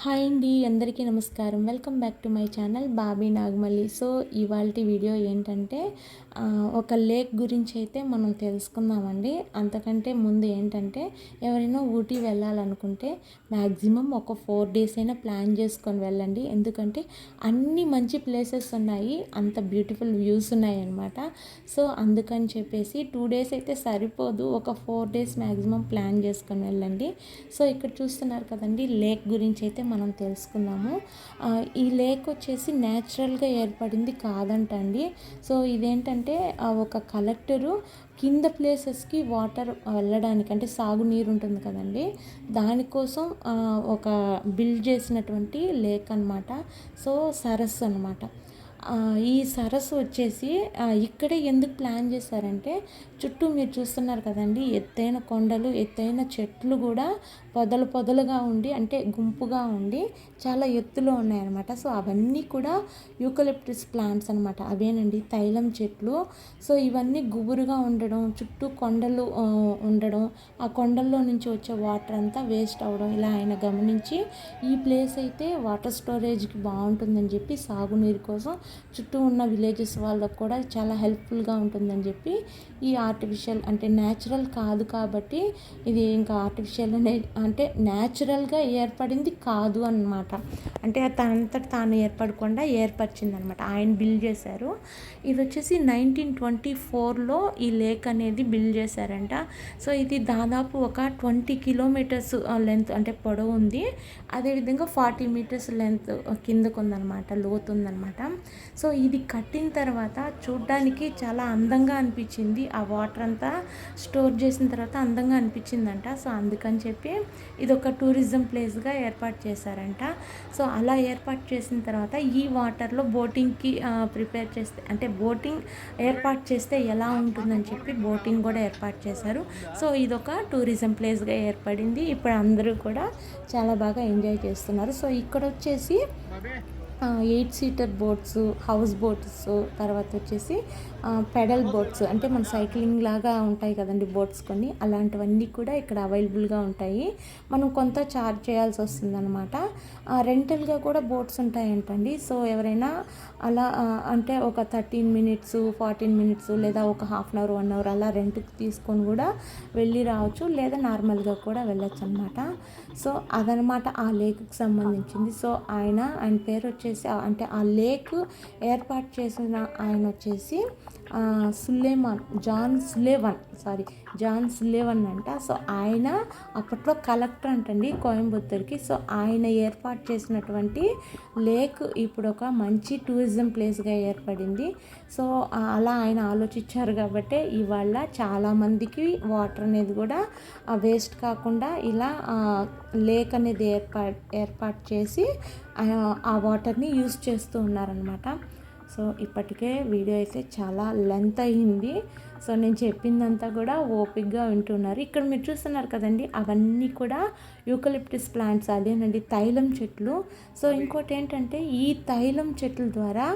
Hi అండి, అందరికీ నమస్కారం. Welcome back to my channel Bobby Nagamalli. So ఇవాల్టి వీడియో ఏంటంటే ఒక లేక్ గురించి అయితే మనం తెలుసుకుందామండి. అంతకంటే ముందు ఏంటంటే ఎవరైనా ఊటీ వెళ్ళాలనుకుంటే మ్యాక్సిమం ఒక 4 డేస్ అయినా ప్లాన్ చేసుకొని వెళ్ళండి. ఎందుకంటే అన్ని మంచి ప్లేసెస్ ఉన్నాయి, అంత బ్యూటిఫుల్ వ్యూస్ ఉన్నాయి అన్నమాట. సో అందుకని చెప్పేసి 2 డేస్ అయితే సరిపోదు, ఒక 4 డేస్ మ్యాక్సిమం ప్లాన్ చేసుకొని వెళ్ళండి. సో ఇక్కడ చూస్తున్నారు కదండి, లేక్ గురించి అయితే మనం తెలుసుకుందాము. ఈ లేక్ వచ్చేసి న్యాచురల్గా ఏర్పడింది కాదంట అండి. సో ఇదేంటంటే ఒక కలెక్టరు కింద ప్లేసెస్కి వాటర్ వెళ్ళడానికి, అంటే సాగునీరు ఉంటుంది కదండి, దానికోసం ఒక బిల్డ్ చేసినటువంటి లేక్ అనమాట. సో సరస్సు అనమాట. ఈ సరస్సు వచ్చేసి ఇక్కడే ఎందుకు ప్లాన్ చేశారంటే, చుట్టూ మీరు చూస్తున్నారు కదండి, ఎత్తైన కొండలు, ఎత్తైన చెట్లు కూడా పొదలుగా ఉండి, అంటే గుంపుగా ఉండి చాలా ఎత్తులో ఉన్నాయన్నమాట. సో అవన్నీ కూడా యూకలిప్టస్ ప్లాంట్స్ అనమాట. అవేనండి తైలం చెట్లు. సో ఇవన్నీ గుబురుగా ఉండడం, చుట్టూ కొండలు ఉండడం, ఆ కొండల్లో నుంచి వచ్చే వాటర్ అంతా వేస్ట్ అవ్వడం, ఇలా ఆయన గమనించి ఈ ప్లేస్ అయితే వాటర్ స్టోరేజ్కి బాగుంటుందని చెప్పి, సాగునీరు కోసం చుట్టూ ఉన్న విలేజెస్ వాళ్ళకు కూడా చాలా హెల్ప్ఫుల్గా ఉంటుందని చెప్పి, ఈ ఆర్టిఫిషియల్ అంటే న్యాచురల్ కాదు కాబట్టి, ఇది ఇంకా ఆర్టిఫిషియల్ అంటే న్యాచురల్గా ఏర్పడింది కాదు అన్నమాట. అంటే తనంతట తాను ఏర్పడకుండా ఏర్పరిచింది అనమాట, ఆయన బిల్డ్ చేశారు. ఇది వచ్చేసి 1924లో ఈ లేక్ అనేది బిల్డ్ చేశారంట. సో ఇది దాదాపు ఒక 20 కిలోమీటర్స్ లెంత్, అంటే పొడవు ఉంది. అదేవిధంగా 40 మీటర్స్ లెంత్ కిందకు ఉందన్నమాట, లోతు ఉందన్నమాట. సో ఇది కట్టిన తర్వాత చూడ్డానికి చాలా అందంగా అనిపించింది. ఆ వాటర్ అంతా స్టోర్ చేసిన తర్వాత అందంగా అనిపించిందంట. సో అందుకని చెప్పి ఇది ఒక టూరిజం ప్లేస్గా ఏర్పాటు చేశారంట. సో అలా ఏర్పాటు చేసిన తర్వాత ఈ వాటర్లో బోటింగ్కి ప్రిపేర్ చేస్తే, అంటే బోటింగ్ ఏర్పాటు చేస్తే ఎలా ఉంటుందని చెప్పి బోటింగ్ కూడా ఏర్పాటు చేశారు. సో ఇదొక టూరిజం ప్లేస్గా ఏర్పడింది. ఇప్పుడు అందరూ కూడా చాలా బాగా ఎంజాయ్ చేస్తున్నారు. సో ఇక్కడ వచ్చేసి 8 సీటర్ బోట్స్, హౌస్ బోట్స్, తర్వాత వచ్చేసి పెడల్ బోట్స్, అంటే మన సైక్లింగ్ లాగా ఉంటాయి కదండి బోట్స్, కొన్ని అలాంటివన్నీ కూడా ఇక్కడ అవైలబుల్గా ఉంటాయి. మనం కొంత ఛార్జ్ చేయాల్సి వస్తుంది అనమాట. రెంటల్గా కూడా బోట్స్ ఉంటాయంటండి. సో ఎవరైనా అలా అంటే ఒక 13 మినిట్స్, 14 మినిట్స్, లేదా ఒక హాఫ్ అన్ అవర్, 1 అవర్ అలా రెంట్కి తీసుకొని కూడా వెళ్ళి రావచ్చు, లేదా నార్మల్గా కూడా వెళ్ళొచ్చు అనమాట. సో అదనమాట ఆ లేక్కి సంబంధించింది. సో ఆయన పేరు వచ్చేసి, అంటే ఆ లేక్ ఏర్పాటు చేసిన ఆయన వచ్చేసి జాన్ సులేవన్ అంట. సో ఆయన అప్పట్లో కలెక్టర్ అంటండి కోయంబత్తూర్కి. సో ఆయన ఏర్పాటు చేసినటువంటి లేక్ ఇప్పుడు ఒక మంచి టూరిజం ప్లేస్గా ఏర్పడింది. సో అలా ఆయన ఆలోచించారు కాబట్టి ఇవాళ చాలామందికి వాటర్ అనేది కూడా వేస్ట్ కాకుండా ఇలా లేక్ అనేది ఏర్పాటు చేసి ఆ వాటర్ని యూస్ చేస్తూ ఉన్నారనమాట. సో ఇప్పటికే వీడియో అయితే చాలా లెంత్ అయ్యింది. సో నేను చెప్పిందంతా కూడా ఓపిక్గా వింటున్నారు. ఇక్కడ మీరు చూస్తున్నారు కదండి, అవన్నీ కూడా యూకలిప్టస్ ప్లాంట్స్, అదేనండి తైలం చెట్లు. సో ఇంకోటి ఏంటంటే, ఈ తైలం చెట్ల ద్వారా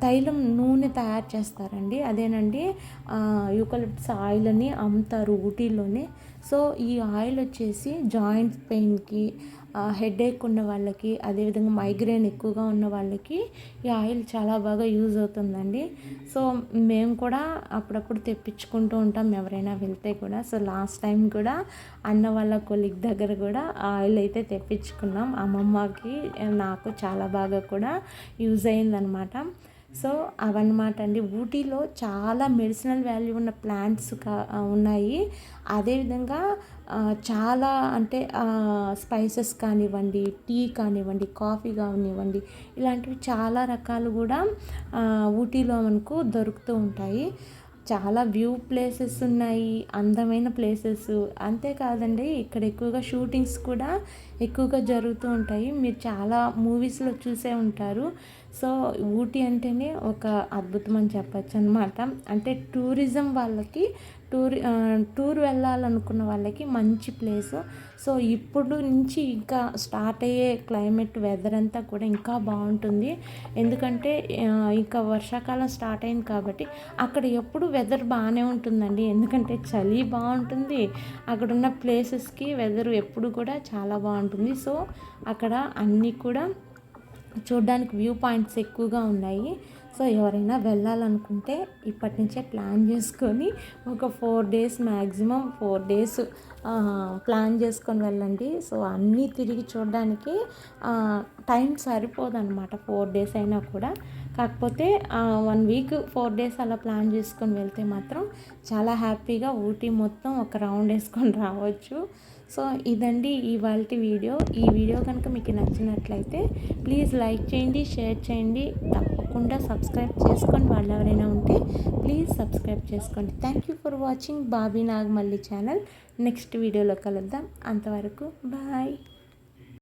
తైలం నూనె తయారు చేస్తారండి. అదేనండి యూకలిప్టస్ ఆయిల్ అని అమ్ముతారు ఊటీలోనే. సో ఈ ఆయిల్ వచ్చేసి జాయింట్ పెయిన్కి, హెడేక్ ఉన్న వాళ్ళకి, అదేవిధంగా మైగ్రేన్ ఎక్కువగా ఉన్న వాళ్ళకి ఈ ఆయిల్ చాలా బాగా యూజ్ అవుతుందండి. సో మేము కూడా అప్పుడప్పుడు తెప్పించుకుంటూ ఉంటాం ఎవరైనా వెళ్తే కూడా. సో లాస్ట్ టైం కూడా అన్న వాళ్ళ కొలీగ్ దగ్గర కూడా ఆయిల్ అయితే తెప్పించుకున్నాం. అమ్మమ్మకి నాకు చాలా బాగా కూడా యూజ్ అయిందనమాట. సో అవన్నమాట అండి. ఊటీలో చాలా మెడిసినల్ వాల్యూ ఉన్న ప్లాంట్స్ ఉన్నాయి. అదేవిధంగా చాలా అంటే స్పైసెస్ కానివ్వండి, టీ కానివ్వండి, కాఫీ కానివ్వండి, ఇలాంటివి చాలా రకాలు కూడా ఊటీలో మనకు దొరుకుతూ ఉంటాయి. చాలా వ్యూ ప్లేసెస్ ఉన్నాయి, అందమైన ప్లేసెస్. అంతేకాదండి, ఇక్కడ ఎక్కువగా షూటింగ్స్ కూడా ఎక్కువగా జరుగుతూ ఉంటాయి. మీరు చాలా మూవీస్లో చూసే ఉంటారు. సో ఊటీ అంటేనే ఒక అద్భుతం అని చెప్పచ్చు అనమాట. అంటే టూరిజం వాళ్ళకి టూర్ వెళ్ళాలనుకున్న వాళ్ళకి మంచి ప్లేసు. సో ఇప్పుడు నుంచి ఇంకా స్టార్ట్ అయ్యే క్లైమేట్ వెదర్ అంతా కూడా ఇంకా బాగుంటుంది. ఎందుకంటే ఇంకా వర్షాకాలం స్టార్ట్ అయింది కాబట్టి అక్కడ ఎప్పుడు వెదర్ బాగానే ఉంటుందండి. ఎందుకంటే చలి బాగుంటుంది, అక్కడున్న ప్లేసెస్కి వెదర్ ఎప్పుడు కూడా చాలా బాగుంటుంది. సో అక్కడ అన్నీ కూడా చూడ్డానికి వ్యూ పాయింట్స్ ఎక్కువగా ఉన్నాయి. సో ఎవరైనా వెళ్ళాలనుకుంటే ఇప్పటి నుంచే ప్లాన్ చేసుకొని ఒక 4 డేస్, మ్యాక్సిమం 4 డేస్ ప్లాన్ చేసుకొని వెళ్ళండి. సో అన్నీ తిరిగి చూడడానికి టైం సరిపోదన్నమాట 4 డేస్ అయినా కూడా. కాకపోతే 1 వీక్ 4 డేస్ అలా ప్లాన్ చేసుకొని వెళ్తే మాత్రం చాలా హ్యాపీగా ఊటీ మొత్తం ఒక రౌండ్ వేసుకొని రావచ్చు. సో ఇదండి ఇవాల్టి వీడియో. ఈ వీడియో కనుక మీకు నచ్చినట్లయితే ప్లీజ్ లైక్ చేయండి, షేర్ చేయండి, తప్పకుండా సబ్స్క్రైబ్ చేసుకొని వాళ్ళు ఎవరైనా ఉంటే ప్లీజ్ సబ్స్క్రైబ్ చేసుకోండి. Thank you for watching Bobby Nagamalli channel. Next వీడియోలో కలుద్దాం. అంతవరకు బాయ్.